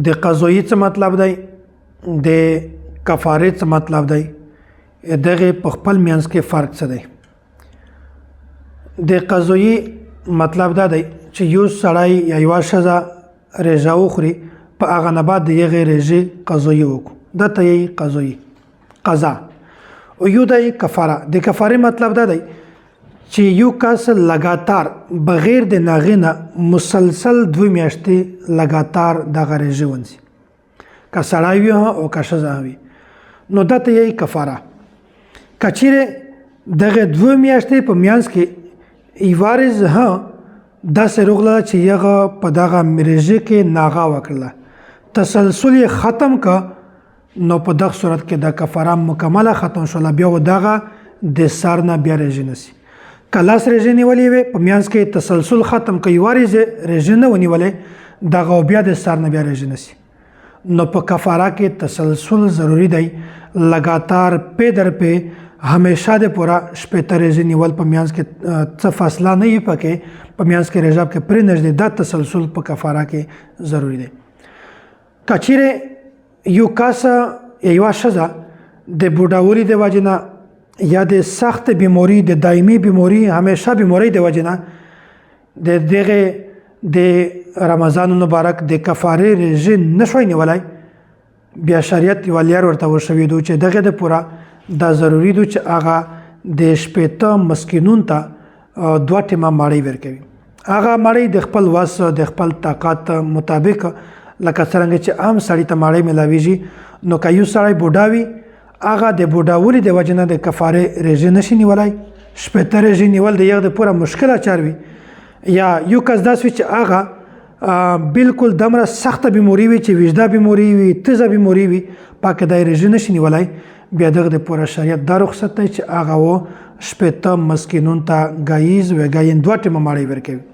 د قضایي څه مطلب دی، د کفارې څه مطلب دی، دغه په خپل منځ کې فرق څه دی. د قضایي مطلب دا دی چې یو سړی یا یوه ښځه رژه وخوري، په هغه نه بعد د هغې رژې قضایي وکړو، دا ته یې قضایي قضا. او یو دی کفاره. د کفارې مطلب دا دی چې یو کس لګاتار بغیر د ناغې نه مسلسل 2 میاشتې لګاتار دغه رژې ونیسي، که سړی وي او که ښځه وي، نو دا ته یې کفاره. که چیرې دغه 2 میاشتې په میانځ کې یوارې داسې راغله چې هغه په دغه رژې کې ناغه وکړله، تسلسل یې ختم که، نو په دغه صورت کې د کفاره مکمله ختم شوله، بیا و دغه د سر نه بیا رژې نسی. که لاس رژې نیولې وي په میانځ کې تسلسل ختم که یوارې رژې نه ونیولې، دغه بیا د سر نه بیا رژې نسی. نو په کفاره کې تسلسل ضروری دی، لګاتار پی در پی همیشه د پوره 15 رژې نیول په میانځ کې څه فاصله نه وي پکې، په میانځ کې رژه کې پرې نږدې، دا تسلسل په کفاره کې ضروری دی. که چیرې یو کس یا یوه ښځه د بوډاوالي د وجې نه یا د سخت بیماري، د دایمي بیماري، همیشه بیمارۍ د وجې نه د دغې د رمضان مبارک د کفارې رژې نشوی نیولی، بیا شریعت یوه لار ورته ورشوي دو چې دغې د پوره دا ضروري دو چې هغه د 15 مسکینون ته 2 ټیمه ماړۍ ورکوي. هغه ماړۍ د خپل وس د خپل طاقت مطابق، لکه څرنګه چې عام سړي ته ماړۍ ملاویږي، نو که یو سړی بوډا وي، هغه د بوډاوالي د وجې نه د کفارې رژې نشي نیولی، 15 رژې نیول د هغه د پوره مشکله چار وي. یا یو کس داسې وي چې هغه بالکل دومره سخته بیماري وي چې وجده بیماري وي، تیزه بیماري وي، پاکه دا رژې نشي نیولی، بیا دغه د پوره شریعت دا رخصت دی چې هغه و 15 مسکینون ته ګایز و ګاین 2 ټیمه ماړۍ ورکوي.